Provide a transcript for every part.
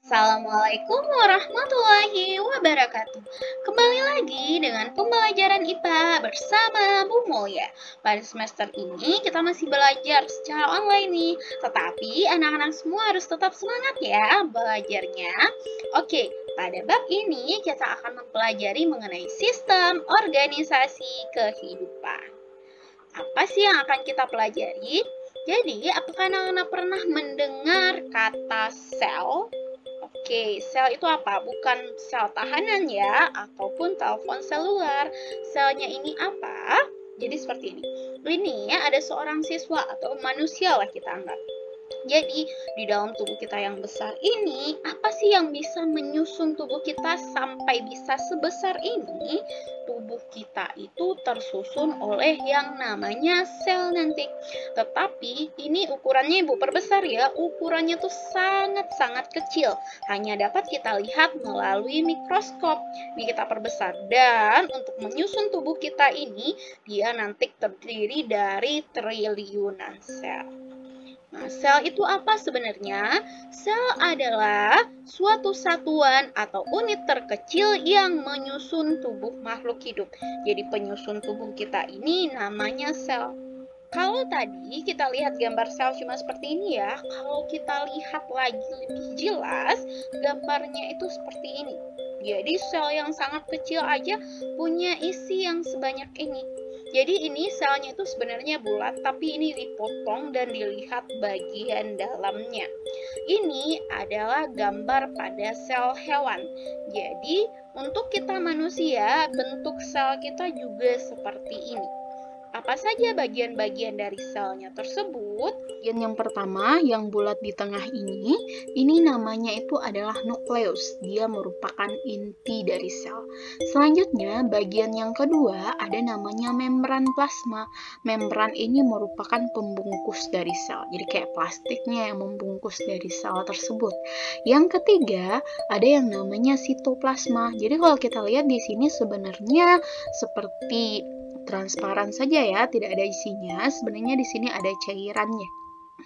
Assalamualaikum warahmatullahi wabarakatuh. Kembali lagi dengan pembelajaran IPA bersama Bu Mulya. Pada semester ini kita masih belajar secara online nih, tetapi anak-anak semua harus tetap semangat ya belajarnya. Oke, pada bab ini kita akan mempelajari mengenai sistem organisasi kehidupan. Apa sih yang akan kita pelajari? Jadi, apakah anak-anak pernah mendengar kata sel? Oke, sel itu apa? Bukan sel tahanan ya, ataupun telepon seluler. Selnya ini apa? Jadi seperti ini. Ini ya ada seorang siswa atau manusia lah kita anggap. Jadi, di dalam tubuh kita yang besar ini, apa sih yang bisa menyusun tubuh kita sampai bisa sebesar ini? Tubuh kita itu tersusun oleh yang namanya sel nanti. Tetapi, ini ukurannya Ibu perbesar ya, ukurannya tuh sangat-sangat kecil. Hanya dapat kita lihat melalui mikroskop. Ini kita perbesar. Dan untuk menyusun tubuh kita ini, dia nanti terdiri dari triliunan sel. Nah, sel itu apa sebenarnya? Sel adalah suatu satuan atau unit terkecil yang menyusun tubuh makhluk hidup. Jadi penyusun tubuh kita ini namanya sel. Kalau tadi kita lihat gambar sel cuma seperti ini ya, kalau kita lihat lagi lebih jelas, gambarnya itu seperti ini. Jadi sel yang sangat kecil aja punya isi yang sebanyak ini. Jadi ini selnya itu sebenarnya bulat, tapi ini dipotong dan dilihat bagian dalamnya. Ini adalah gambar pada sel hewan. Jadi untuk kita manusia, bentuk sel kita juga seperti ini. Apa saja bagian-bagian dari selnya tersebut? Bagian yang pertama yang bulat di tengah ini namanya itu adalah nukleus. Dia merupakan inti dari sel. Selanjutnya, bagian yang kedua ada namanya membran plasma. Membran ini merupakan pembungkus dari sel. Jadi kayak plastiknya yang membungkus dari sel tersebut. Yang ketiga, ada yang namanya sitoplasma. Jadi kalau kita lihat di sini sebenarnya seperti transparan saja ya, tidak ada isinya. Sebenarnya di sini ada cairannya.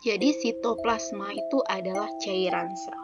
Jadi sitoplasma itu adalah cairan sel.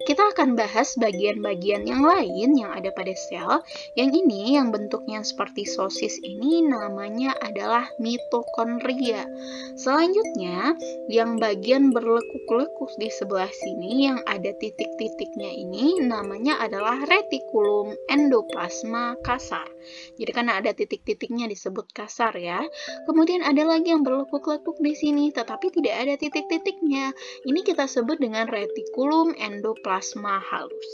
Kita akan bahas bagian-bagian yang lain yang ada pada sel. Yang ini yang bentuknya seperti sosis ini namanya adalah mitokondria. Selanjutnya, yang bagian berlekuk-lekuk di sebelah sini yang ada titik-titiknya ini namanya adalah retikulum endoplasma kasar. Jadi karena ada titik-titiknya disebut kasar ya. Kemudian ada lagi yang berlekuk-lekuk di sini tetapi tidak ada titik-titiknya. Ini kita sebut dengan retikulum endoplasma halus.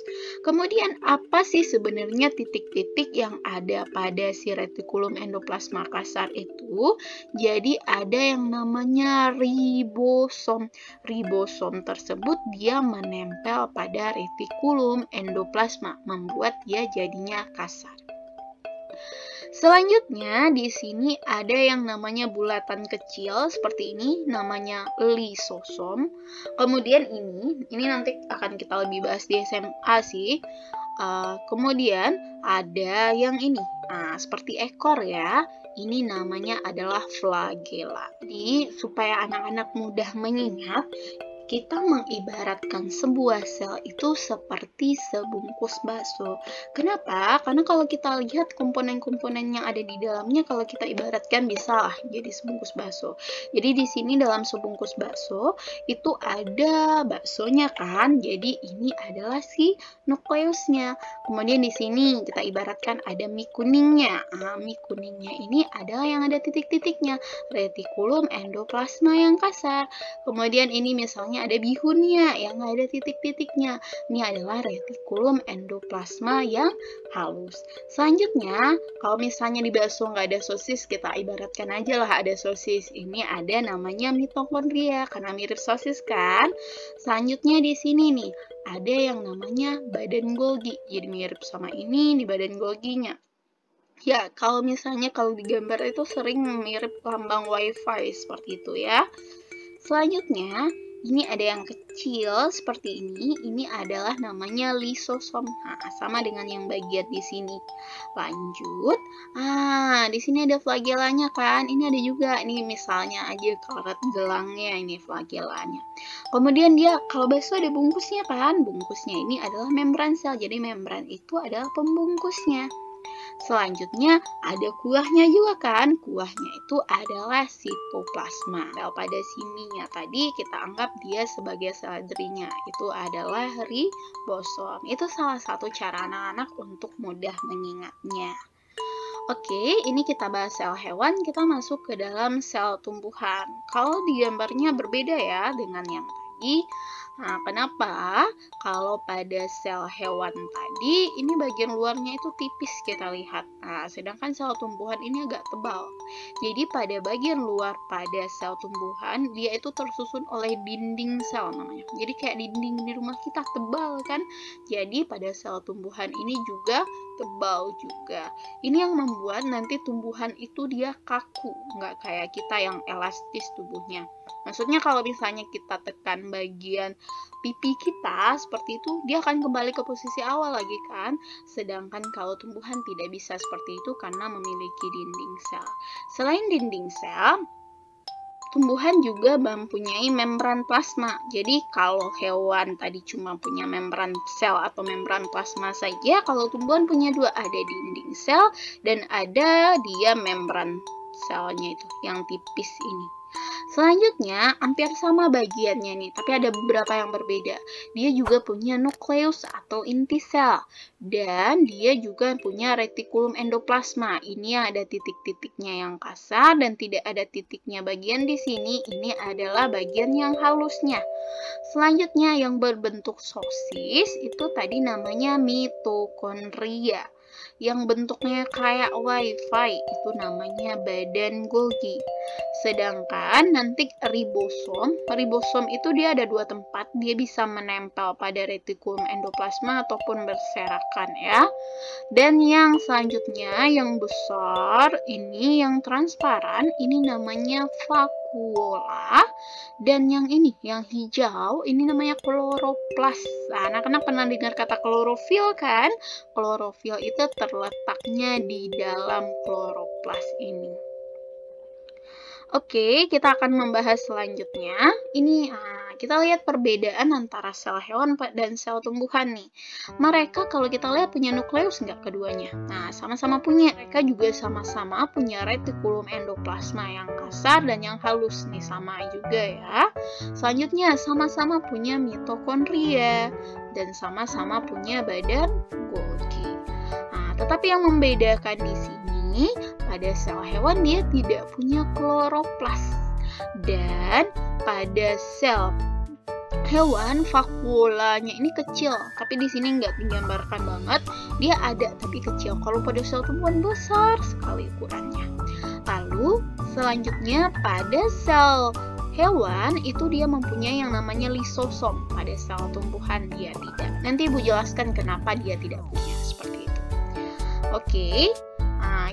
Kemudian apa sih sebenarnya titik-titik yang ada pada si retikulum endoplasma kasar itu? Jadi ada yang namanya ribosom. Ribosom tersebut dia menempel pada retikulum endoplasma, membuat dia jadinya kasar. Selanjutnya di sini ada yang namanya bulatan kecil seperti ini, namanya lisosom. Kemudian ini nanti akan kita lebih bahas di SMA sih. Kemudian ada yang ini, seperti ekor ya. Ini namanya adalah flagella. Jadi supaya anak-anak mudah mengingat, kita mengibaratkan sebuah sel itu seperti sebungkus bakso. Kenapa? Karena kalau kita lihat komponen-komponen yang ada di dalamnya, kalau kita ibaratkan bisa lah jadi sebungkus bakso. Jadi di sini dalam sebungkus bakso itu ada baksonya kan. Jadi ini adalah si nukleusnya. Kemudian di sini kita ibaratkan ada mie kuningnya. Mie kuningnya ini adalah yang ada titik-titiknya, retikulum endoplasma yang kasar. Kemudian ini misalnya ada bihunnya yang nggak ada titik-titiknya. Ini adalah retikulum endoplasma yang halus. Selanjutnya, kalau misalnya di bakso nggak ada sosis, kita ibaratkan aja lah ada sosis. Ini ada namanya mitokondria karena mirip sosis kan. Selanjutnya di sini nih, ada yang namanya badan Golgi. Jadi mirip sama ini di badan Golginya. Ya, kalau misalnya kalau di gambar itu sering mirip lambang WiFi seperti itu ya. Selanjutnya, Ini ada yang kecil seperti ini adalah namanya lisosom. Nah, sama dengan yang bagian di sini. Lanjut, di sini ada flagellanya kan? Ini ada juga, nih misalnya aja karet gelangnya ini flagellanya. Kemudian dia kalau bakso ada bungkusnya kan? Bungkusnya ini adalah membran sel. Jadi membran itu adalah pembungkusnya. Selanjutnya ada kuahnya juga kan? Kuahnya itu adalah sitoplasma. Kalau pada sininya tadi kita anggap dia sebagai seledrinya. Itu adalah ribosom. Itu salah satu cara anak-anak untuk mudah mengingatnya. Oke, ini kita bahas sel hewan, kita masuk ke dalam sel tumbuhan. Kalau di gambarnya berbeda ya dengan yang tadi. Nah, kenapa? Kalau pada sel hewan tadi, ini bagian luarnya itu tipis kita lihat. Nah, sedangkan sel tumbuhan ini agak tebal. Jadi pada bagian luar pada sel tumbuhan, dia itu tersusun oleh dinding sel namanya. Jadi kayak dinding di rumah kita tebal kan? Jadi pada sel tumbuhan ini juga tebal juga. Ini yang membuat nanti tumbuhan itu dia kaku, nggak kayak kita yang elastis tubuhnya. Maksudnya kalau misalnya kita tekan bagian pipi kita seperti itu, dia akan kembali ke posisi awal lagi kan. Sedangkan kalau tumbuhan tidak bisa seperti itu karena memiliki dinding sel. Selain dinding sel, tumbuhan juga mempunyai membran plasma. Jadi kalau hewan tadi cuma punya membran sel atau membran plasma saja, kalau tumbuhan punya dua, ada dinding sel dan ada dia membran selnya itu yang tipis ini. Selanjutnya, hampir sama bagiannya nih, tapi ada beberapa yang berbeda. Dia juga punya nukleus atau inti sel, dan dia juga punya retikulum endoplasma. Ini yang ada titik-titiknya yang kasar dan tidak ada titiknya bagian di sini. Ini adalah bagian yang halusnya. Selanjutnya, yang berbentuk sosis itu tadi namanya mitokondria. Yang bentuknya kayak wifi itu namanya badan Golgi. Sedangkan nanti ribosom itu dia ada dua tempat, dia bisa menempel pada retikulum endoplasma ataupun berserakan ya. Dan yang selanjutnya yang besar ini yang transparan ini namanya vakuola. Dan yang ini yang hijau ini namanya kloroplas. Nah, anak-anak pernah dengar kata klorofil kan? Klorofil itu terletaknya di dalam kloroplas ini. Oke, kita akan membahas selanjutnya. Ini kita lihat perbedaan antara sel hewan dan sel tumbuhan nih. Mereka kalau kita lihat punya nukleus nggak keduanya? Nah, sama-sama punya. Mereka juga sama-sama punya retikulum endoplasma yang kasar dan yang halus nih, sama juga ya. Selanjutnya, sama-sama punya mitokondria dan sama-sama punya badan Golgi. Nah, tetapi yang membedakan di sini pada sel hewan dia tidak punya kloroplas, dan pada sel hewan vakuolanya ini kecil, tapi di sini nggak digambarkan banget, dia ada tapi kecil. Kalau pada sel tumbuhan besar sekali ukurannya. Lalu selanjutnya pada sel hewan itu dia mempunyai yang namanya lisosom, pada sel tumbuhan dia tidak. Nanti Ibu jelaskan kenapa dia tidak punya seperti itu. Oke.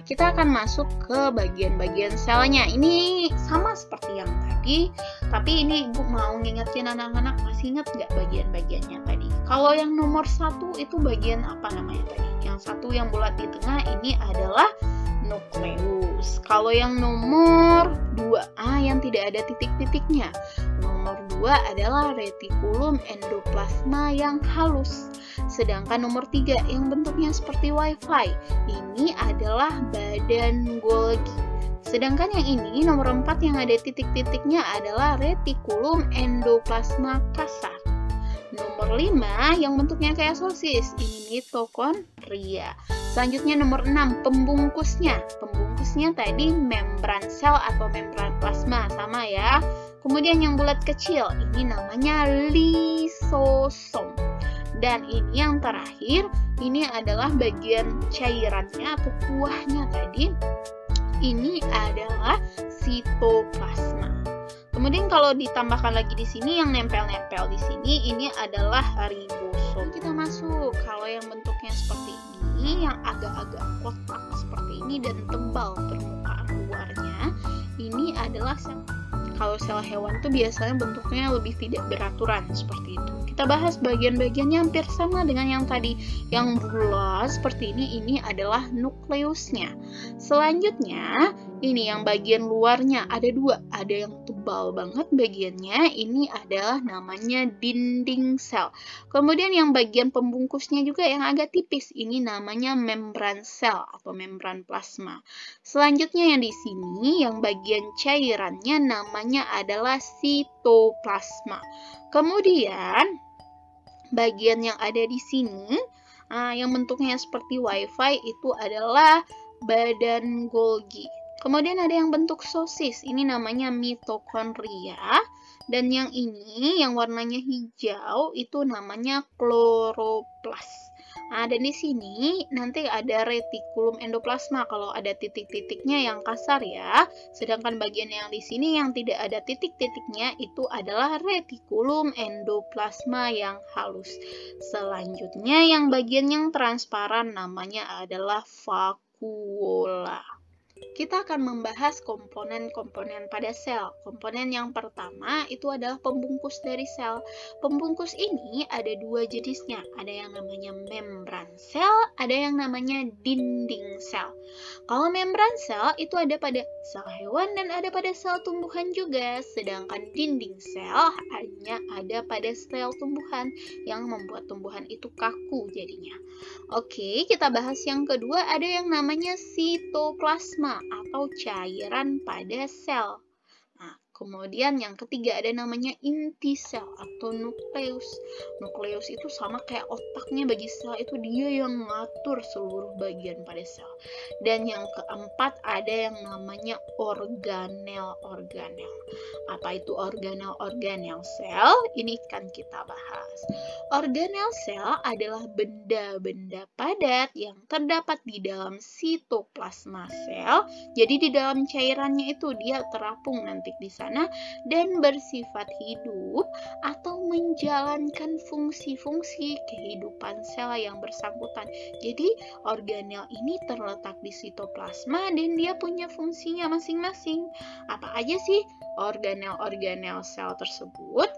Kita akan masuk ke bagian-bagian selnya. Ini sama seperti yang tadi, tapi ini Ibu mau ngingetin anak-anak, masih ingat nggak bagian-bagiannya tadi? Kalau yang nomor 1 itu bagian apa namanya tadi? Yang satu yang bulat di tengah ini adalah nukleus. Kalau yang nomor 2, yang tidak ada titik-titiknya. Nomor 2 adalah retikulum endoplasma yang halus. Sedangkan nomor 3 yang bentuknya seperti wifi, ini adalah badan Golgi. Sedangkan yang ini nomor 4 yang ada titik-titiknya adalah retikulum endoplasma kasar. Nomor 5 yang bentuknya kayak sosis, ini mitokondria. Selanjutnya nomor 6 pembungkusnya. Pembungkusnya tadi membran sel atau membran plasma, sama ya. Kemudian yang bulat kecil, ini namanya lisosom. Dan ini yang terakhir, ini adalah bagian cairannya atau kuahnya tadi. Ini adalah sitoplasma. Kemudian kalau ditambahkan lagi di sini yang nempel-nempel di sini, ini adalah ribosom. Kita masuk. Kalau yang bentuknya seperti ini, yang agak-agak kotak seperti ini dan tebal permukaan luarnya, ini adalah sel. kalau sel hewan tuh biasanya bentuknya lebih tidak beraturan seperti itu. Kita bahas bagian-bagiannya hampir sama dengan yang tadi. Yang bulat seperti ini adalah nukleusnya. Selanjutnya, ini yang bagian luarnya ada dua. Ada yang tebal banget bagiannya, ini adalah namanya dinding sel. Kemudian yang bagian pembungkusnya juga yang agak tipis, ini namanya membran sel atau membran plasma. Selanjutnya yang di sini, yang bagian cairannya namanya adalah sitoplasma. Kemudian, bagian yang ada di sini, yang bentuknya seperti wifi itu adalah badan Golgi. Kemudian ada yang bentuk sosis, ini namanya mitokondria. Dan yang ini, yang warnanya hijau, itu namanya kloroplas. Dan di sini nanti ada retikulum endoplasma kalau ada titik-titiknya yang kasar ya. Sedangkan bagian yang di sini yang tidak ada titik-titiknya itu adalah retikulum endoplasma yang halus. Selanjutnya yang bagian yang transparan namanya adalah vakuola. Kita akan membahas komponen-komponen pada sel. Komponen yang pertama itu adalah pembungkus dari sel. Pembungkus ini ada dua jenisnya. Ada yang namanya membran sel, ada yang namanya dinding sel. Kalau membran sel itu ada pada sel hewan dan ada pada sel tumbuhan juga. Sedangkan dinding sel hanya ada pada sel tumbuhan yang membuat tumbuhan itu kaku jadinya. Oke, kita bahas yang kedua, ada yang namanya sitoplasma atau cairan pada sel. Kemudian yang ketiga ada namanya inti sel atau nukleus. Nukleus itu sama kayak otaknya bagi sel, itu dia yang mengatur seluruh bagian pada sel. Dan yang keempat ada yang namanya organel-organel. Apa itu organel-organel sel? Ini kan kita bahas. Organel sel adalah benda-benda padat yang terdapat di dalam sitoplasma sel. Jadi di dalam cairannya itu dia terapung nanti di sana dan bersifat hidup atau menjalankan fungsi-fungsi kehidupan sel yang bersangkutan. Jadi organel ini terletak di sitoplasma dan dia punya fungsinya masing-masing. Apa aja sih organel-organel sel tersebut?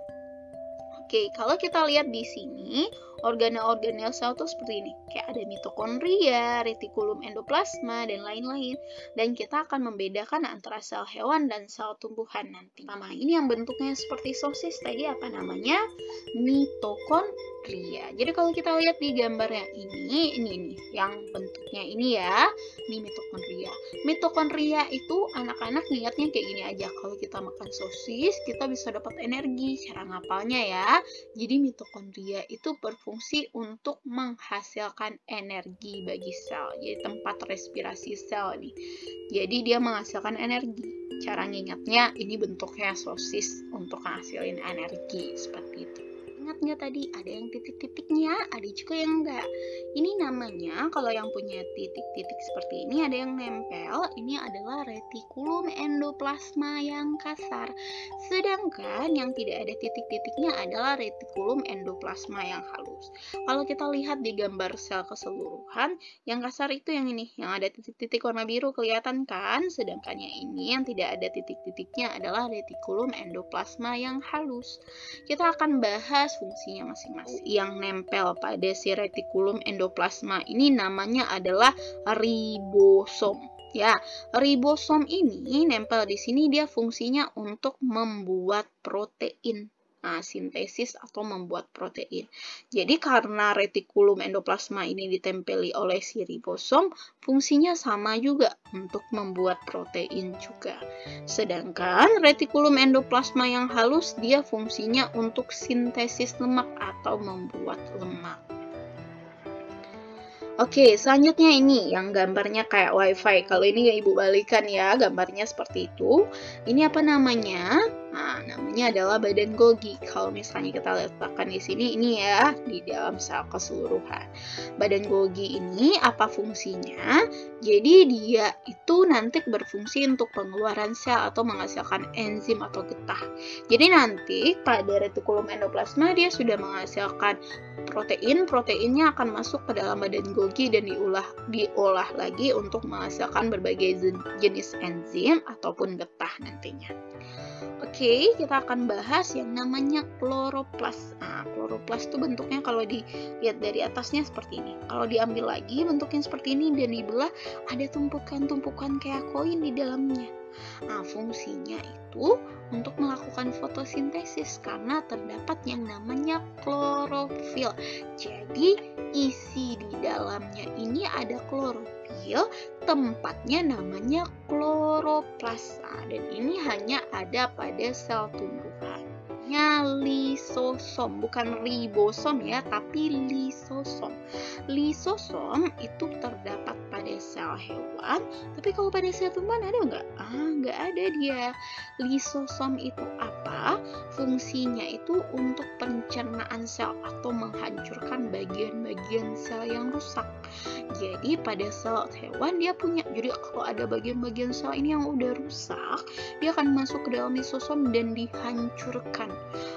Oke, kalau kita lihat di sini, organel-organel sel itu seperti ini. Kayak ada mitokondria, retikulum endoplasma, dan lain-lain. Dan kita akan membedakan antara sel hewan dan sel tumbuhan nanti. Pertama, ini yang bentuknya seperti sosis tadi apa namanya? Mitokondria. Jadi kalau kita lihat di gambarnya ini yang bentuknya ini ya. Ini mitokondria. Mitokondria itu anak-anak lihatnya kayak gini aja. Kalau kita makan sosis, kita bisa dapat energi. Cara ngapalnya ya. Jadi mitokondria itu berfungsi untuk menghasilkan energi bagi sel. Jadi tempat respirasi sel nih. Jadi dia menghasilkan energi. Cara ngingatnya ini bentuknya sosis untuk menghasilkan energi seperti itu. Ingat nggak tadi ada yang titik-titiknya, ada juga yang enggak. Ini namanya kalau yang punya titik-titik seperti ini ada yang nempel, ini adalah retikulum endoplasma yang kasar. Sedangkan yang tidak ada titik-titiknya adalah retikulum endoplasma yang halus. Kalau kita lihat di gambar sel keseluruhan, yang kasar itu yang ini, yang ada titik-titik warna biru kelihatan kan? Sedangkan yang ini yang tidak ada titik-titiknya adalah retikulum endoplasma yang halus. Kita akan bahas fungsinya masing-masing. Yang nempel pada si retikulum endoplasma ini namanya adalah ribosom. Ya, ribosom ini nempel di sini, dia fungsinya untuk membuat protein. Sintesis atau membuat protein. Jadi karena retikulum endoplasma ini ditempeli oleh si ribosom, fungsinya sama juga untuk membuat protein juga. Sedangkan retikulum endoplasma yang halus dia fungsinya untuk sintesis lemak atau membuat lemak. Oke, selanjutnya ini yang gambarnya kayak wifi. Kalau ini ibu balikan ya, gambarnya seperti itu. Ini apa namanya? Namanya adalah badan Golgi. Kalau misalnya kita letakkan di sini, ini ya, di dalam sel keseluruhan. Badan Golgi ini apa fungsinya? Jadi dia itu nanti berfungsi untuk pengeluaran sel atau menghasilkan enzim atau getah. Jadi nanti pada retikulum endoplasma dia sudah menghasilkan protein. Proteinnya akan masuk ke dalam badan Golgi dan diolah lagi untuk menghasilkan berbagai jenis enzim ataupun getah nantinya. Oke, kita akan bahas yang namanya kloroplas. Nah, kloroplas itu bentuknya kalau dilihat dari atasnya seperti ini. Kalau diambil lagi bentuknya seperti ini dan dibelah, ada tumpukan-tumpukan kayak koin di dalamnya. Nah, fungsinya itu untuk melakukan fotosintesis karena terdapat yang namanya klorofil. Jadi, isi di dalamnya ini ada klorofil, tempatnya namanya kloroplas. Nah, dan ini hanya ada pada sel tumbuhan. Lisosom, bukan ribosom ya, tapi lisosom. Lisosom itu terdapat pada sel hewan, tapi kalau pada sel tumbuhan ada nggak? Nggak ada dia. Lisosom itu apa? Fungsinya itu untuk pencernaan sel atau menghancurkan bagian-bagian sel yang rusak. Jadi pada sel hewan dia punya, jadi kalau ada bagian-bagian sel ini yang udah rusak, dia akan masuk ke dalam lisosom dan dihancurkan.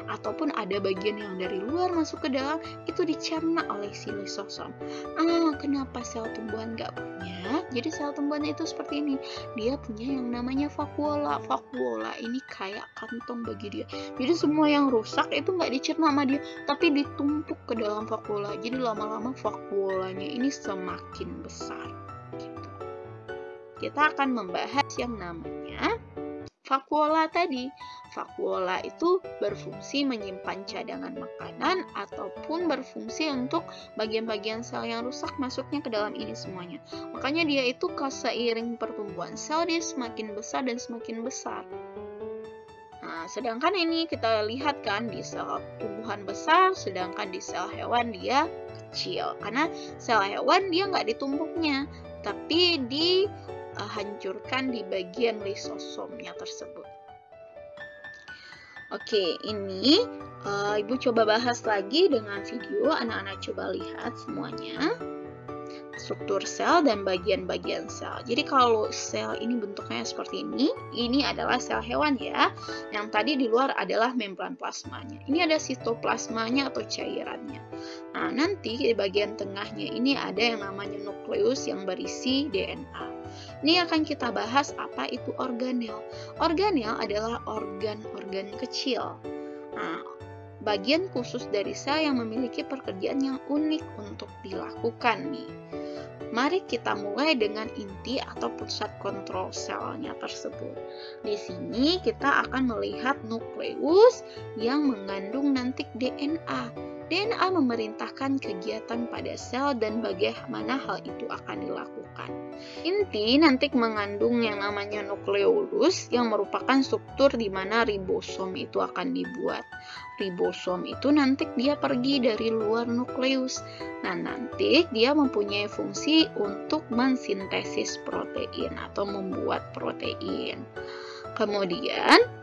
Ataupun ada bagian yang dari luar masuk ke dalam, itu dicerna oleh si lisosom. Kenapa sel tumbuhan nggak punya? Jadi sel tumbuhan itu seperti ini, dia punya yang namanya vakuola. Vakuola ini kayak kantong bagi dia. Jadi semua yang rusak itu nggak dicerna sama dia, tapi ditumpuk ke dalam vakuola. Jadi lama-lama vakuolanya ini semakin besar. Gitu. Kita akan membahas yang namanya vakuola tadi. Vakuola itu berfungsi menyimpan cadangan makanan ataupun berfungsi untuk bagian-bagian sel yang rusak masuknya ke dalam ini semuanya. Makanya dia itu seiring pertumbuhan sel dia semakin besar dan semakin besar. Nah, sedangkan ini kita lihat kan di sel tumbuhan besar, sedangkan di sel hewan dia kecil. Karena sel hewan dia nggak ditumpuknya, tapi dihancurkan di bagian lisosomnya tersebut. Oke, ini Ibu coba bahas lagi dengan video, anak-anak coba lihat semuanya. Struktur sel dan bagian-bagian sel. Jadi kalau sel ini bentuknya seperti ini adalah sel hewan ya. Yang tadi di luar adalah membran plasmanya. Ini ada sitoplasmanya atau cairannya. Nah, nanti di bagian tengahnya ini ada yang namanya nukleus yang berisi DNA. Ini akan kita bahas apa itu organel. Organel adalah organ-organ kecil. Nah, bagian khusus dari sel yang memiliki pekerjaan yang unik untuk dilakukan nih. Mari kita mulai dengan inti atau pusat kontrol selnya tersebut. Di sini kita akan melihat nukleus yang mengandung nanti DNA. DNA memerintahkan kegiatan pada sel dan bagaimana hal itu akan dilakukan. Inti nanti mengandung yang namanya nukleolus yang merupakan struktur di mana ribosom itu akan dibuat. Ribosom itu nanti dia pergi dari luar nukleus. Nah, nanti dia mempunyai fungsi untuk mensintesis protein atau membuat protein. Kemudian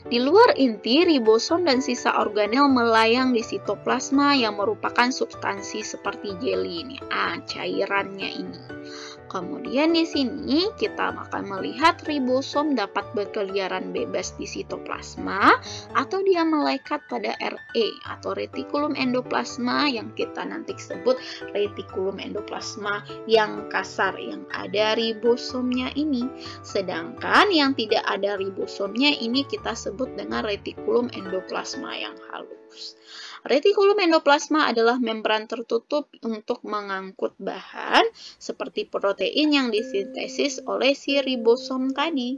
di luar inti, ribosom dan sisa organel melayang di sitoplasma yang merupakan substansi seperti jeli ini. Cairannya ini. Kemudian di sini kita akan melihat ribosom dapat berkeliaran bebas di sitoplasma atau dia melekat pada RE atau retikulum endoplasma yang kita nanti sebut retikulum endoplasma yang kasar yang ada ribosomnya ini. Sedangkan yang tidak ada ribosomnya ini kita sebut dengan retikulum endoplasma yang halus. Retikulum endoplasma adalah membran tertutup untuk mengangkut bahan seperti protein yang disintesis oleh si ribosom tadi.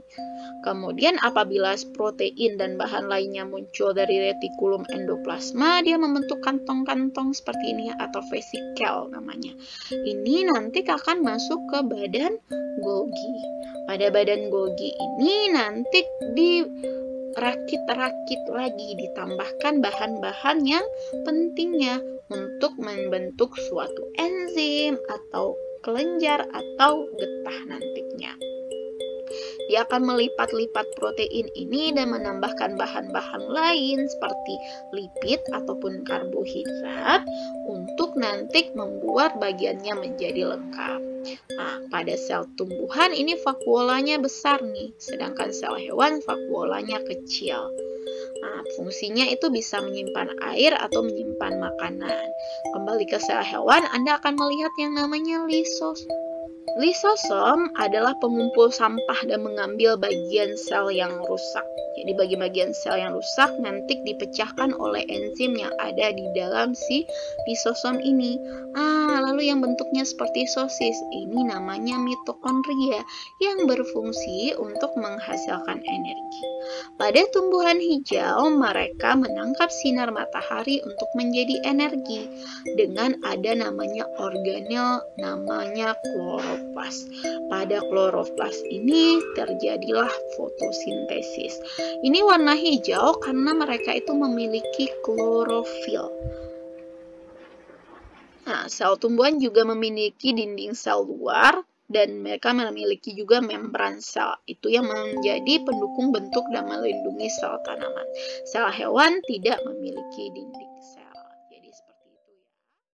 Kemudian apabila protein dan bahan lainnya muncul dari retikulum endoplasma, dia membentuk kantong-kantong seperti ini atau vesikel namanya. Ini nanti akan masuk ke badan Golgi. Pada badan Golgi ini nanti rakit-rakit lagi, ditambahkan bahan-bahan yang pentingnya untuk membentuk suatu enzim atau kelenjar atau getah nantinya. Dia akan melipat-lipat protein ini dan menambahkan bahan-bahan lain seperti lipid ataupun karbohidrat untuk nanti membuat bagiannya menjadi lengkap. Nah, pada sel tumbuhan ini vakuolanya besar nih, sedangkan sel hewan vakuolanya kecil. Nah, fungsinya itu bisa menyimpan air atau menyimpan makanan. Kembali ke sel hewan, Anda akan melihat yang namanya lisosom. Lisosom adalah pengumpul sampah dan mengambil bagian sel yang rusak. Jadi bagian-bagian sel yang rusak nanti dipecahkan oleh enzim yang ada di dalam si lisosom ini. Lalu yang bentuknya seperti sosis, ini namanya mitokondria yang berfungsi untuk menghasilkan energi. Pada tumbuhan hijau, mereka menangkap sinar matahari untuk menjadi energi dengan ada namanya organel namanya kloroplas. Pada kloroplas ini terjadilah fotosintesis. Ini warna hijau karena mereka itu memiliki klorofil. Sel tumbuhan juga memiliki dinding sel luar dan mereka memiliki juga membran sel. Itu yang menjadi pendukung bentuk dan melindungi sel tanaman. Sel hewan tidak memiliki dinding sel.